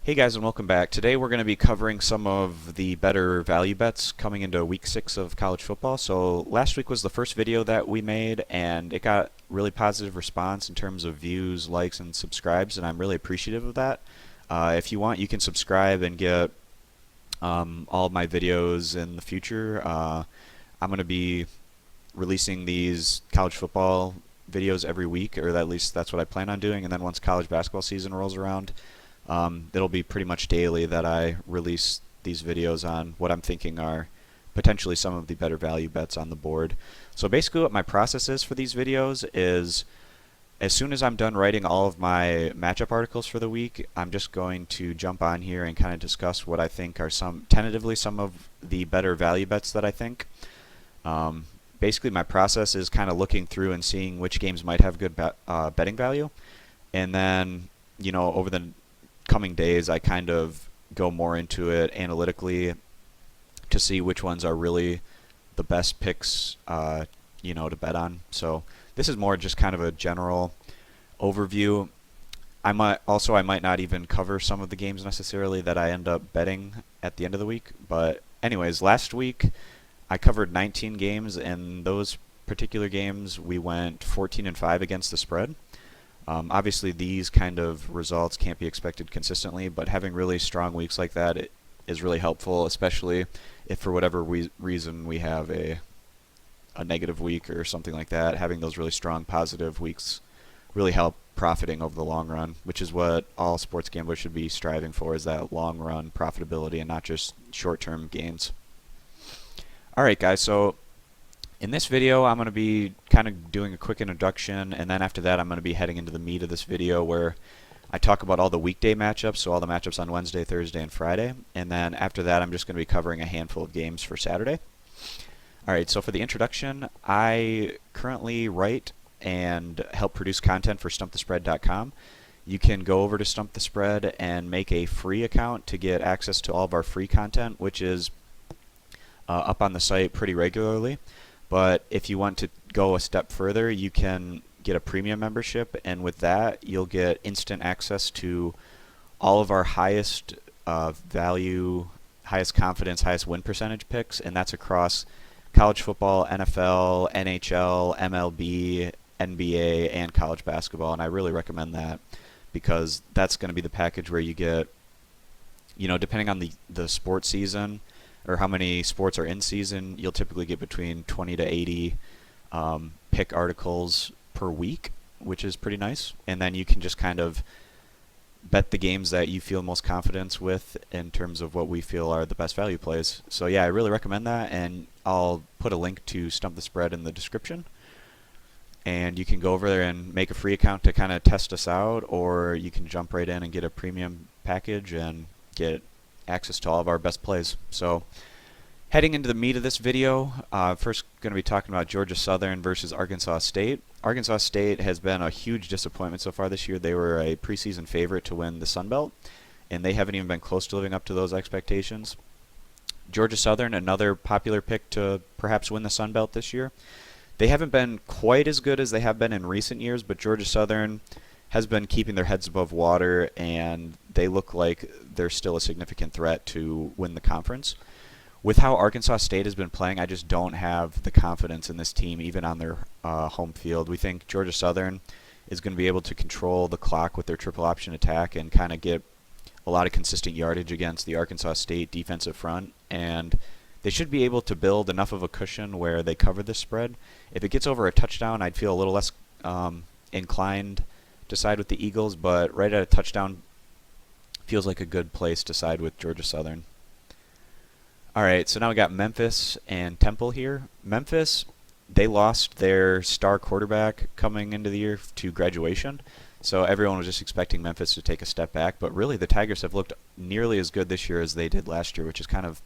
Hey guys, and welcome back. Today we're going to be covering some of the better value bets coming into week 6 of college football. So last week was the first video that we made, and it got really positive response in terms of views, likes, and subscribes, and I'm really appreciative of that. If you want, you can subscribe and get all of my videos in the future. I'm going to be releasing these college football videos every week, or at least that's what I plan on doing, and then once college basketball season rolls around, it'll be pretty much daily that I release these videos on what I'm thinking are potentially some of the better value bets on the board. So basically what my process is for these videos is as soon as I'm done writing all of my matchup articles for the week, I'm just going to jump on here and kind of discuss what I think are tentatively some of the better value bets that I think. Basically my process is kind of looking through and seeing which games might have good betting value, and then over the coming days I kind of go more into it analytically to see which ones are really the best picks to bet on. So this is more just kind of a general overview. I might not even cover some of the games necessarily that I end up betting at the end of the week, but anyways, last week I covered 19 games, and those particular games we went 14-5 against the spread. Obviously, these kind of results can't be expected consistently, but having really strong weeks like that is really helpful, especially if for whatever reason we have a negative week or something like that. Having those really strong positive weeks really help profiting over the long run, which is what all sports gamblers should be striving for, is that long run profitability and not just short-term gains. Alright guys, so in this video, I'm going to be kind of doing a quick introduction, and then after that I'm going to be heading into the meat of this video where I talk about all the weekday matchups, so all the matchups on Wednesday, Thursday, and Friday, and then after that I'm just going to be covering a handful of games for Saturday. Alright, so for the introduction, I currently write and help produce content for StumpTheSpread.com. You can go over to Stump the Spread and make a free account to get access to all of our free content, which is up on the site pretty regularly. But if you want to go a step further, you can get a premium membership, and with that you'll get instant access to all of our highest value, highest confidence, highest win percentage picks, and that's across college football, NFL, NHL, MLB, NBA, and college basketball. And I really recommend that because that's going to be the package where you get, depending on the sports season, or how many sports are in season, you'll typically get between 20 to 80 pick articles per week, which is pretty nice. And then you can just kind of bet the games that you feel most confidence with in terms of what we feel are the best value plays. So yeah, I really recommend that, and I'll put a link to Stump the Spread in the description. And you can go over there and make a free account to kind of test us out, or you can jump right in and get a premium package and get access to all of our best plays. So heading into the meat of this video, first going to be talking about Georgia Southern versus Arkansas State. Arkansas State has been a huge disappointment so far this year. They were a preseason favorite to win the Sun Belt, and they haven't even been close to living up to those expectations. Georgia Southern, another popular pick to perhaps win the Sun Belt this year. They haven't been quite as good as they have been in recent years, but Georgia Southern has been keeping their heads above water, and they look like they're still a significant threat to win the conference. With how Arkansas State has been playing, I just don't have the confidence in this team, even on their home field. We think Georgia Southern is going to be able to control the clock with their triple option attack and kind of get a lot of consistent yardage against the Arkansas State defensive front, and they should be able to build enough of a cushion where they cover this spread. If it gets over a touchdown, I'd feel a little less inclined to side with the Eagles, but right at a touchdown feels like a good place to side with Georgia Southern. Alright, so now we got Memphis and Temple here. Memphis, they lost their star quarterback coming into the year to graduation, so everyone was just expecting Memphis to take a step back, but really the Tigers have looked nearly as good this year as they did last year, which is kind of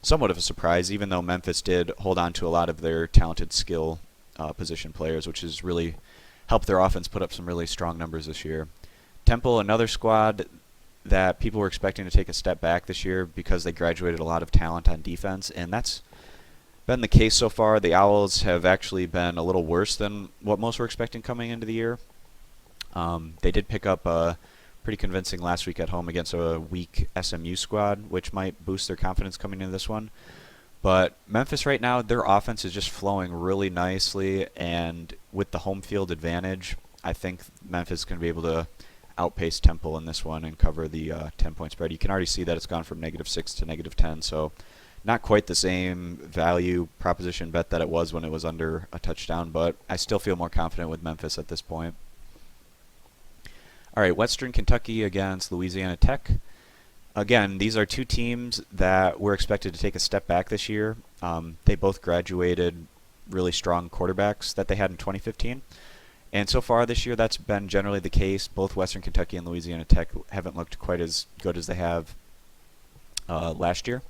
somewhat of a surprise, even though Memphis did hold on to a lot of their talented skill position players, which has really helped their offense put up some really strong numbers this year. Temple, another squad that people were expecting to take a step back this year because they graduated a lot of talent on defense, and that's been the case so far. The Owls have actually been a little worse than what most were expecting coming into the year. They did pick up a pretty convincing last week at home against a weak SMU squad, which might boost their confidence coming into this one. But Memphis right now, their offense is just flowing really nicely, and with the home field advantage, I think Memphis is going to be able to outpace Temple in this one and cover the 10-point spread. You can already see that it's gone from -6 to -10, so not quite the same value proposition bet that it was when it was under a touchdown, but I still feel more confident with Memphis at this point. All right, Western Kentucky against Louisiana Tech. Again, these are two teams that were expected to take a step back this year. They both graduated really strong quarterbacks that they had in 2015. And so far this year, that's been generally the case. Both Western Kentucky and Louisiana Tech haven't looked quite as good as they have last year.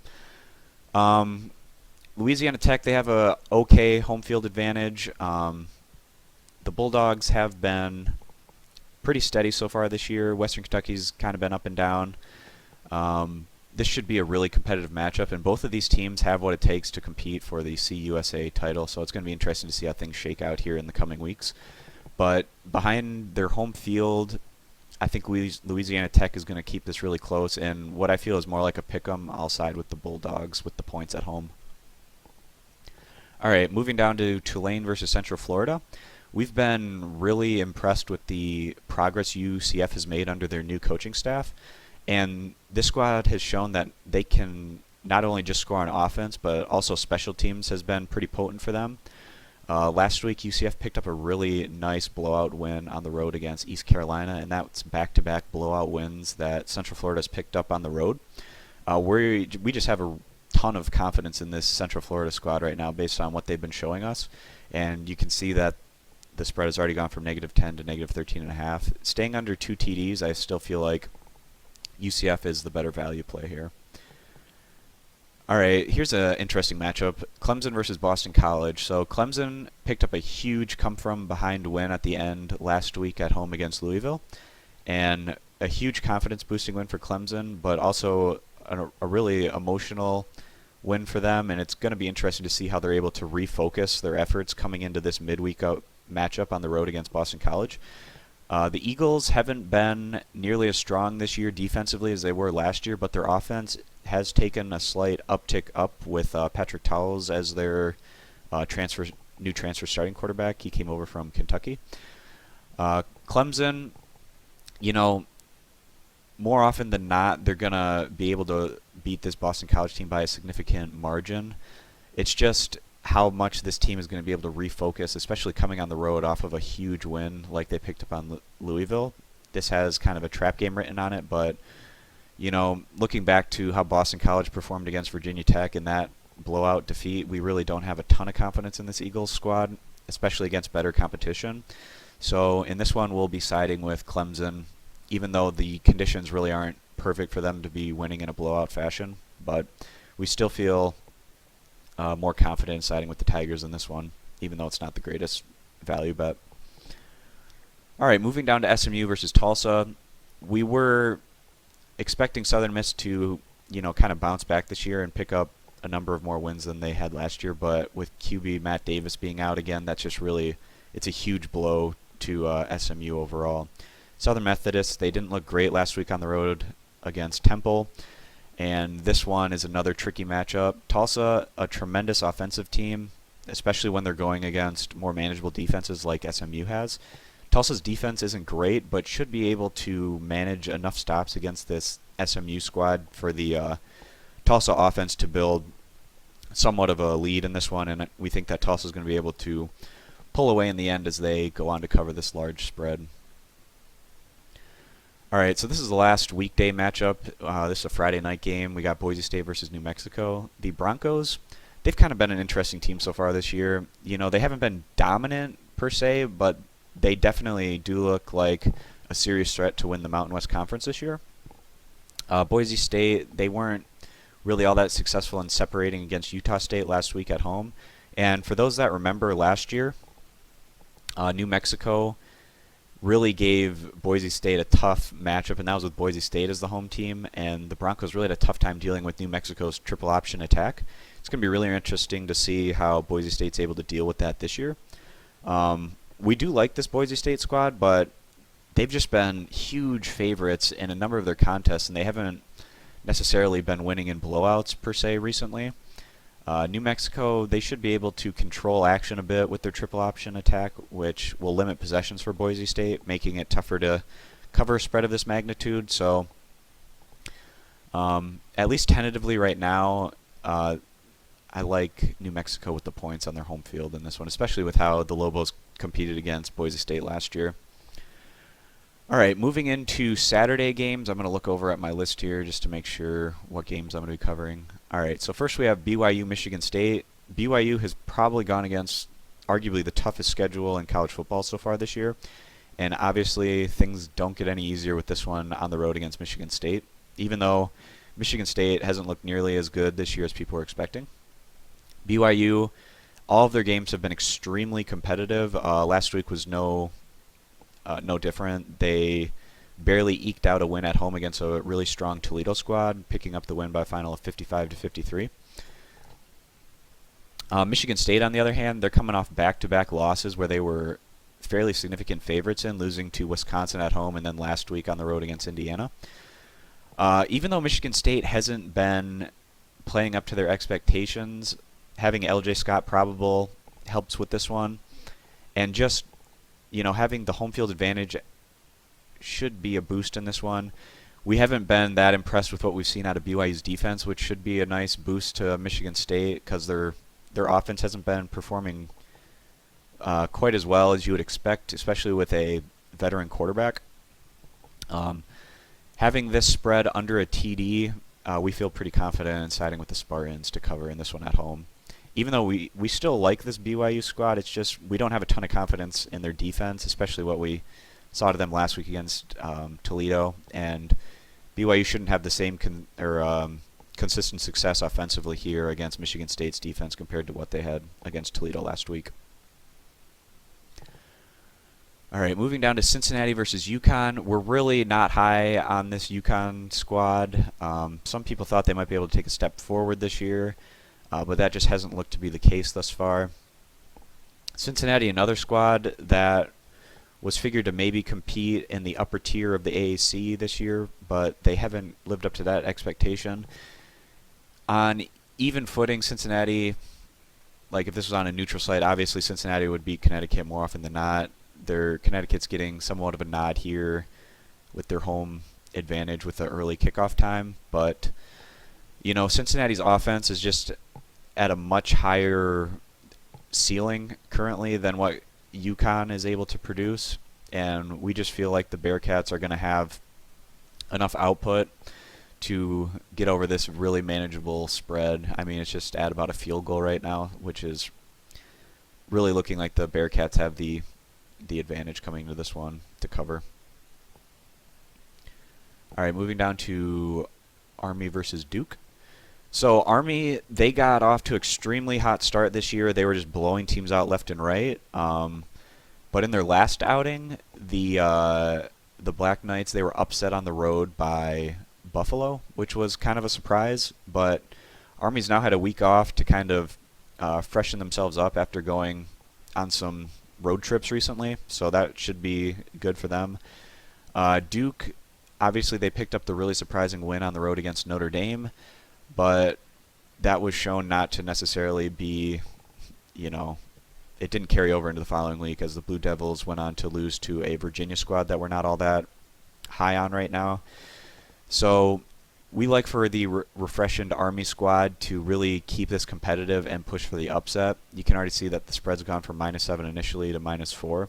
Louisiana Tech, they have a okay home field advantage. The Bulldogs have been pretty steady so far this year. Western Kentucky's kind of been up and down. This should be a really competitive matchup, and both of these teams have what it takes to compete for the CUSA title, so it's going to be interesting to see how things shake out here in the coming weeks. But behind their home field, I think Louisiana Tech is going to keep this really close, and what I feel is more like a pick'em. I'll side with the Bulldogs with the points at home. All right, moving down to Tulane versus Central Florida. We've been really impressed with the progress UCF has made under their new coaching staff, and this squad has shown that they can not only just score on offense, but also special teams has been pretty potent for them. Last week, UCF picked up a really nice blowout win on the road against East Carolina, and that's back-to-back blowout wins that Central Florida's picked up on the road. We just have a ton of confidence in this Central Florida squad right now based on what they've been showing us, and you can see that the spread has already gone from -10 to -13.5. Staying under 2 TDs, I still feel like UCF is the better value play here. All right, here's an interesting matchup. Clemson versus Boston College. So Clemson picked up a huge come-from-behind win at the end last week at home against Louisville, and a huge confidence-boosting win for Clemson, but also a really emotional win for them, and it's going to be interesting to see how they're able to refocus their efforts coming into this midweek matchup on the road against Boston College. The Eagles haven't been nearly as strong this year defensively as they were last year, but their offense has taken a slight uptick up with Patrick Towles as their new transfer starting quarterback. He came over from Kentucky. Clemson, more often than not, they're going to be able to beat this Boston College team by a significant margin. It's just how much this team is going to be able to refocus, especially coming on the road off of a huge win like they picked up on Louisville. This has kind of a trap game written on it, but looking back to how Boston College performed against Virginia Tech in that blowout defeat, we really don't have a ton of confidence in this Eagles squad, especially against better competition. So in this one, we'll be siding with Clemson, even though the conditions really aren't perfect for them to be winning in a blowout fashion. But we still feel more confident siding with the Tigers in this one, even though it's not the greatest value bet. All right, moving down to SMU versus Tulsa. We were expecting Southern Miss to, kind of bounce back this year and pick up a number of more wins than they had last year, but with QB Matt Davis being out again, that's just really, it's a huge blow to SMU overall. Southern Methodist, they didn't look great last week on the road against Temple, and this one is another tricky matchup. Tulsa, a tremendous offensive team, especially when they're going against more manageable defenses like SMU has. Tulsa's defense isn't great, but should be able to manage enough stops against this SMU squad for the Tulsa offense to build somewhat of a lead in this one, and we think that Tulsa is going to be able to pull away in the end as they go on to cover this large spread. All right, so this is the last weekday matchup. This is a Friday night game. We got Boise State versus New Mexico. The Broncos, they've kind of been an interesting team so far this year. They haven't been dominant per se, but they definitely do look like a serious threat to win the Mountain West Conference this year. Boise State, they weren't really all that successful in separating against Utah State last week at home. And for those that remember last year, New Mexico really gave Boise State a tough matchup, and that was with Boise State as the home team, and the Broncos really had a tough time dealing with New Mexico's triple option attack. It's going to be really interesting to see how Boise State's able to deal with that this year. We do like this Boise State squad, but they've just been huge favorites in a number of their contests, and they haven't necessarily been winning in blowouts per se recently. New Mexico, they should be able to control action a bit with their triple option attack, which will limit possessions for Boise State, making it tougher to cover a spread of this magnitude. So at least tentatively right now, I like New Mexico with the points on their home field in this one, especially with how the Lobos competed against Boise State last year. All right, moving into Saturday games, I'm going to look over at my list here just to make sure what games I'm going to be covering. All right, so first we have BYU, Michigan State. BYU has probably gone against arguably the toughest schedule in college football so far this year, and obviously things don't get any easier with this one on the road against Michigan State, even though Michigan State hasn't looked nearly as good this year as people were expecting. BYU, all of their games have been extremely competitive. Last week was no different. They barely eked out a win at home against a really strong Toledo squad, picking up the win by a final of 55-53. Michigan State, on the other hand, they're coming off back-to-back losses where they were fairly significant favorites in, losing to Wisconsin at home and then last week on the road against Indiana. Even though Michigan State hasn't been playing up to their expectations, having LJ Scott probable helps with this one, and just having the home field advantage should be a boost in this one. We haven't been that impressed with what we've seen out of BYU's defense, which should be a nice boost to Michigan State because their offense hasn't been performing quite as well as you would expect, especially with a veteran quarterback. Having this spread under a TD, we feel pretty confident in siding with the Spartans to cover in this one at home. Even though we still like this BYU squad, it's just we don't have a ton of confidence in their defense, especially what we saw to them last week against Toledo. And BYU shouldn't have the same consistent success offensively here against Michigan State's defense compared to what they had against Toledo last week. All right, moving down to Cincinnati versus UConn. We're really not high on this UConn squad. Some people thought they might be able to take a step forward this year, but that just hasn't looked to be the case thus far. Cincinnati, another squad that was figured to maybe compete in the upper tier of the AAC this year, but they haven't lived up to that expectation. On even footing, Cincinnati, like if this was on a neutral site, obviously Cincinnati would beat Connecticut more often than not. Connecticut's getting somewhat of a nod here with their home advantage with the early kickoff time, but Cincinnati's offense is just at a much higher ceiling currently than what UConn is able to produce, and we just feel like the Bearcats are going to have enough output to get over this really manageable spread. I mean, it's just at about a field goal right now, which is really looking like the Bearcats have the advantage coming into this one to cover. All right, moving down to Army versus Duke. So Army, they got off to an extremely hot start this year. They were just blowing teams out left and right. But in their last outing, the Black Knights, they were upset on the road by Buffalo, which was kind of a surprise. But Army's now had a week off to kind of freshen themselves up after going on some road trips recently, so that should be good for them. Duke, obviously they picked up the really surprising win on the road against Notre Dame, but that was shown not to necessarily be, it didn't carry over into the following week as the Blue Devils went on to lose to a Virginia squad that we're not all that high on right now. So we like for the refreshened Army squad to really keep this competitive and push for the upset. You can already see that the spread's gone from -7 initially to -4.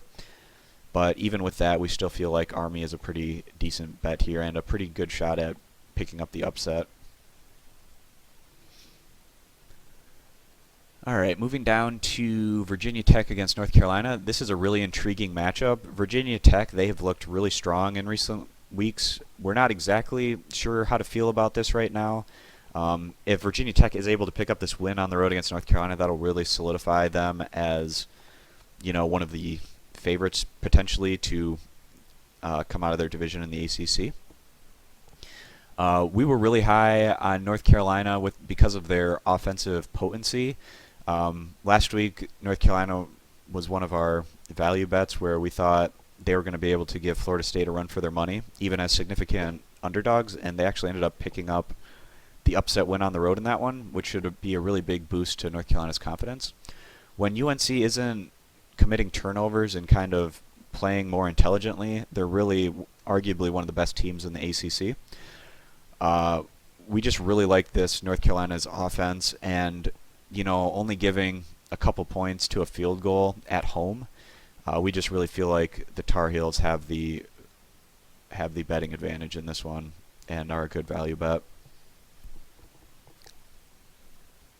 But even with that, we still feel like Army is a pretty decent bet here and a pretty good shot at picking up the upset. All right, moving down to Virginia Tech against North Carolina. This is a really intriguing matchup. Virginia Tech, they have looked really strong in recent weeks. We're not exactly sure how to feel about this right now. If Virginia Tech is able to pick up this win on the road against North Carolina, that'll really solidify them as, one of the favorites potentially to come out of their division in the ACC. We were really high on North Carolina because of their offensive potency. Last week, North Carolina was one of our value bets where we thought, they were going to be able to give Florida State a run for their money, even as significant underdogs, and they actually ended up picking up the upset win on the road in that one, which should be a really big boost to North Carolina's confidence. When UNC isn't committing turnovers and kind of playing more intelligently, they're really arguably one of the best teams in the ACC. We just really like this North Carolina's offense, and only giving a couple points to a field goal at home, we just really feel like the Tar Heels have the betting advantage in this one and are a good value bet.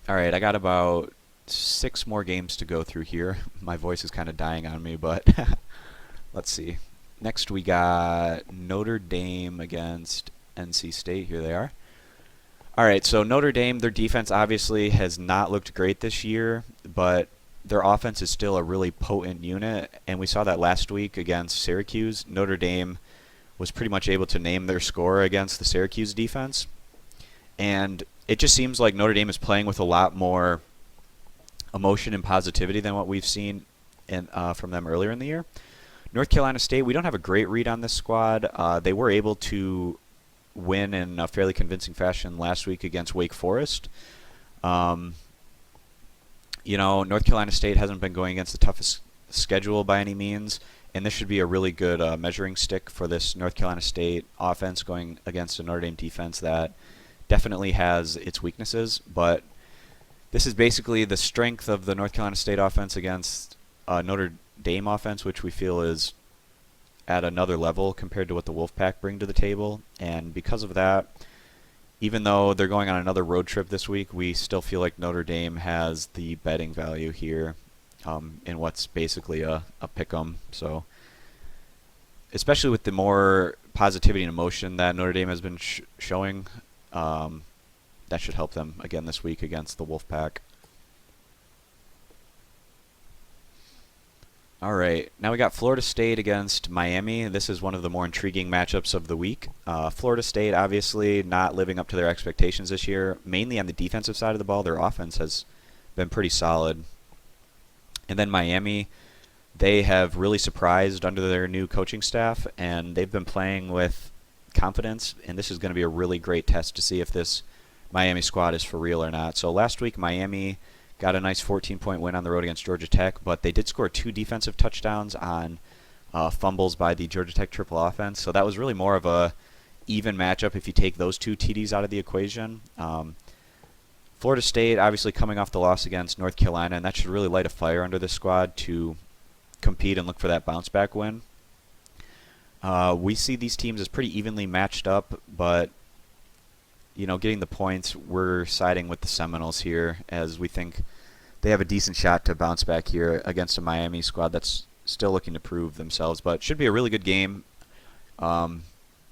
All right, I got about 6 more games to go through here. My voice is kind of dying on me, but let's see. Next we got Notre Dame against NC State. Here they are. All right, so Notre Dame, their defense obviously has not looked great this year, but their offense is still a really potent unit, and we saw that last week against Syracuse. Notre Dame was pretty much able to name their score against the Syracuse defense, and it just seems like Notre Dame is playing with a lot more emotion and positivity than what we've seen from them earlier in the year. North Carolina State, we don't have a great read on this squad. They were able to win in a fairly convincing fashion last week against Wake Forest. North Carolina State hasn't been going against the toughest schedule by any means, and this should be a really good measuring stick for this North Carolina State offense going against a Notre Dame defense that definitely has its weaknesses, but this is basically the strength of the North Carolina State offense against Notre Dame offense, which we feel is at another level compared to what the Wolfpack bring to the table. And because of that, even though they're going on another road trip this week, we still feel like Notre Dame has the betting value here in what's basically a pick-em. So especially with the more positivity and emotion that Notre Dame has been showing, that should help them again this week against the Wolfpack. All right, now we got Florida State against Miami. This is one of the more intriguing matchups of the week. Florida State obviously not living up to their expectations this year, mainly on the defensive side of the ball. Their offense has been pretty solid. And then Miami, they have really surprised under their new coaching staff, and they've been playing with confidence, and this is going to be a really great test to see if this Miami squad is for real or not. So last week, Miami got a nice 14-point win on the road against Georgia Tech, but they did score 2 defensive touchdowns on fumbles by the Georgia Tech triple offense. So that was really more of a even matchup if you take those 2 TDs out of the equation. Florida State obviously coming off the loss against North Carolina, and that should really light a fire under this squad to compete and look for that bounce-back win. We see these teams as pretty evenly matched up, but getting the points, we're siding with the Seminoles here, as we think they have a decent shot to bounce back here against a Miami squad that's still looking to prove themselves. But should be a really good game.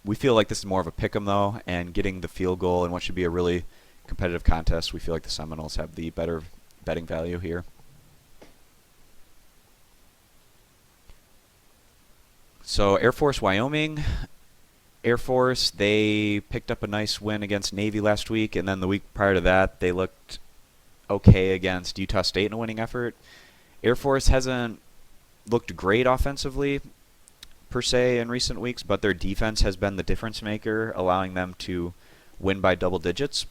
We feel like this is more of a pick-em, though, and getting the field goal in what should be a really competitive contest, we feel like the Seminoles have the better betting value here. So Air Force, Wyoming. Air Force, they picked up a nice win against Navy last week, and then the week prior to that, they looked okay against Utah State in a winning effort. Air Force hasn't looked great offensively, per se, in recent weeks, but their defense has been the difference maker, allowing them to win by double digits.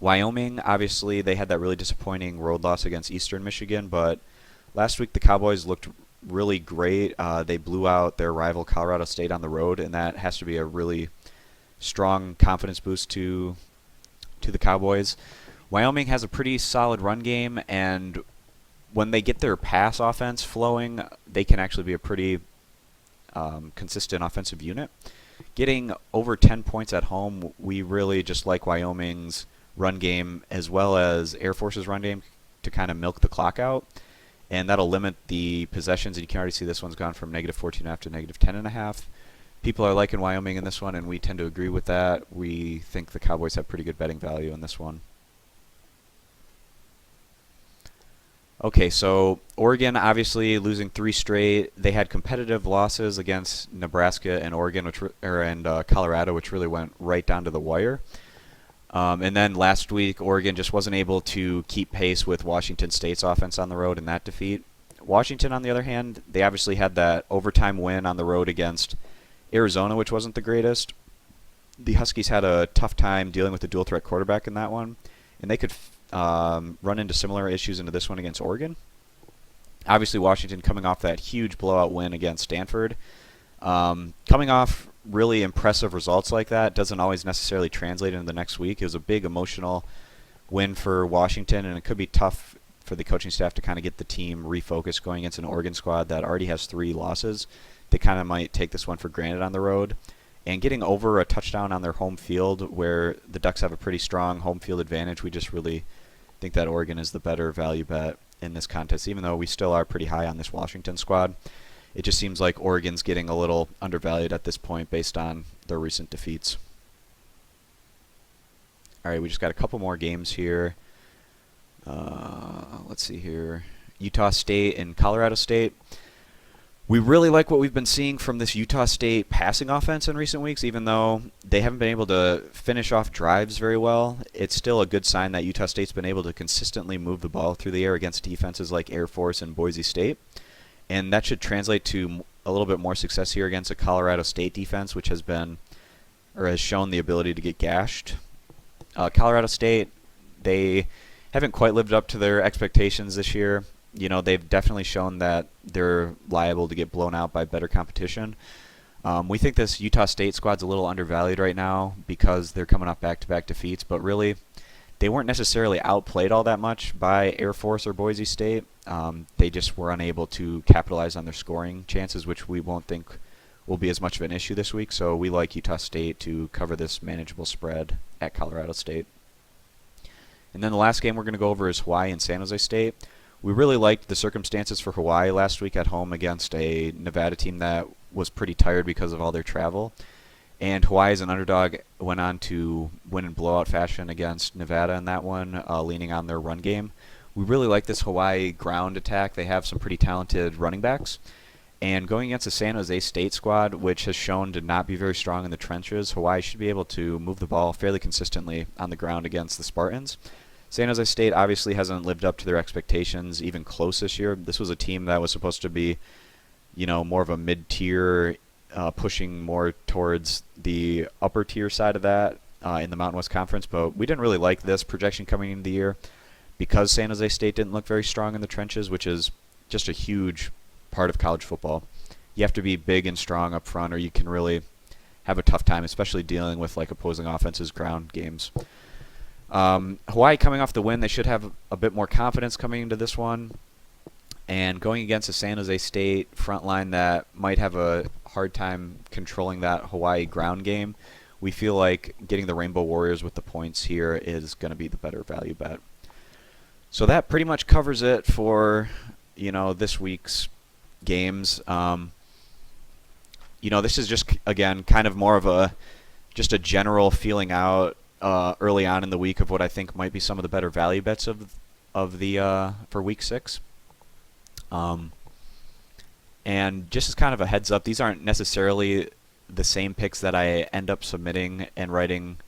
Wyoming, obviously, they had that really disappointing road loss against Eastern Michigan, but last week the Cowboys looked really great. They blew out their rival Colorado State on the road, and that has to be a really strong confidence boost to the Cowboys. Wyoming has a pretty solid run game, and when they get their pass offense flowing, they can actually be a pretty consistent offensive unit. Getting over 10 points at home, we really just like Wyoming's run game as well as Air Force's run game to kind of milk the clock out. And that'll limit the possessions, and you can already see this one's gone from -14.5 to -10.5. People are liking Wyoming in this one, and we tend to agree with that. We think the Cowboys have pretty good betting value in this one. Okay, so Oregon obviously losing 3 straight. They had competitive losses against Nebraska and Oregon, and Colorado, which really went right down to the wire. And then last week, Oregon just wasn't able to keep pace with Washington State's offense on the road in that defeat. Washington, on the other hand, they obviously had that overtime win on the road against Arizona, which wasn't the greatest. The Huskies had a tough time dealing with the dual threat quarterback in that one, and they could run into similar issues into this one against Oregon. Obviously, Washington coming off that huge blowout win against Stanford. Coming off really impressive results like that doesn't always necessarily translate into the next week. It was a big emotional win for Washington, and it could be tough for the coaching staff to kind of get the team refocused going against an Oregon squad that already has 3 losses. They kind of might take this one for granted on the road. And getting over a touchdown on their home field where the Ducks have a pretty strong home field advantage, we just really think that Oregon is the better value bet in this contest, even though we still are pretty high on this Washington squad. It just seems like Oregon's getting a little undervalued at this point based on their recent defeats. All right, we just got a couple more games here. Let's see here. Utah State and Colorado State. We really like what we've been seeing from this Utah State passing offense in recent weeks, even though they haven't been able to finish off drives very well. It's still a good sign that Utah State's been able to consistently move the ball through the air against defenses like Air Force and Boise State. And that should translate to a little bit more success here against a Colorado State defense, which has been, or has shown the ability to get gashed. Colorado State, they haven't quite lived up to their expectations this year. You know, they've definitely shown that they're liable to get blown out by better competition. We think this Utah State squad's a little undervalued right now because they're coming off back-to-back defeats, but really they weren't necessarily outplayed all that much by Air Force or Boise State. They just were unable to capitalize on their scoring chances, which we won't think will be as much of an issue this week. So we like Utah State to cover this manageable spread at Colorado State. And then the last game we're going to go over is Hawaii and San Jose State. We really liked the circumstances for Hawaii last week at home against a Nevada team that was pretty tired because of all their travel. And Hawaii, as an underdog, went on to win in blowout fashion against Nevada in that one, leaning on their run game. We really like this Hawaii ground attack. They have some pretty talented running backs. And going against the San Jose State squad, which has shown to not be very strong in the trenches, Hawaii should be able to move the ball fairly consistently on the ground against the Spartans. San Jose State obviously hasn't lived up to their expectations even close this year. This was a team that was supposed to be, you know, more of a mid-tier, pushing more towards the upper tier side of that in the Mountain West Conference, but we didn't really like this projection coming into the year because San Jose State didn't look very strong in the trenches, which is just a huge part of college football. You have to be big and strong up front, or you can really have a tough time, especially dealing with like opposing offenses' ground games. Hawaii coming off the win, they should have a bit more confidence coming into this one. And going against a San Jose State front line that might have a hard time controlling that Hawaii ground game, we feel like getting the Rainbow Warriors with the points here is going to be the better value bet. So that pretty much covers it for, you know, this week's games. You know, this is just, again, kind of more of a just a general feeling out early on in the week of what I think might be some of the better value bets of the for week 6. And just as kind of a heads up, these aren't necessarily the same picks that I end up submitting and writing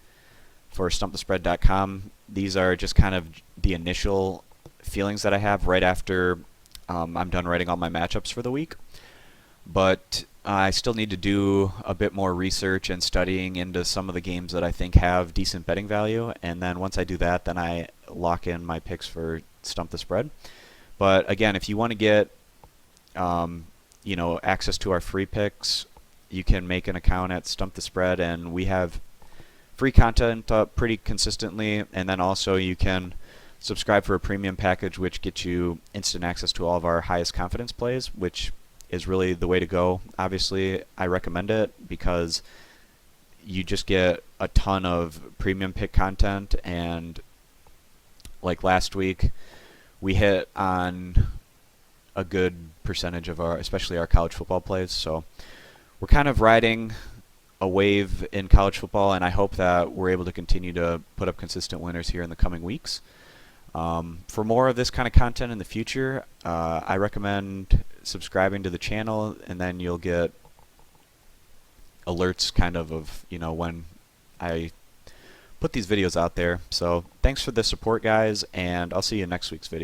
for stumpthespread.com. These are just kind of the initial feelings that I have right after I'm done writing all my matchups for the week. But I still need to do a bit more research and studying into some of the games that I think have decent betting value. And then once I do that, then I lock in my picks for Stump the Spread. But again, if you want to get you know, access to our free picks, you can make an account at Stump the Spread, and we have free content up pretty consistently. And then also you can subscribe for a premium package, which gets you instant access to all of our highest confidence plays, which is really the way to go. Obviously, I recommend it because you just get a ton of premium pick content, and like last week, we hit on a good percentage of our, especially our college football plays. So we're kind of riding a wave in college football, and I hope that we're able to continue to put up consistent winners here in the coming weeks. For more of this kind of content in the future, I recommend subscribing to the channel, and then you'll get alerts kind of you know, when I put these videos out there. So thanks for the support, guys, and I'll see you in next week's video.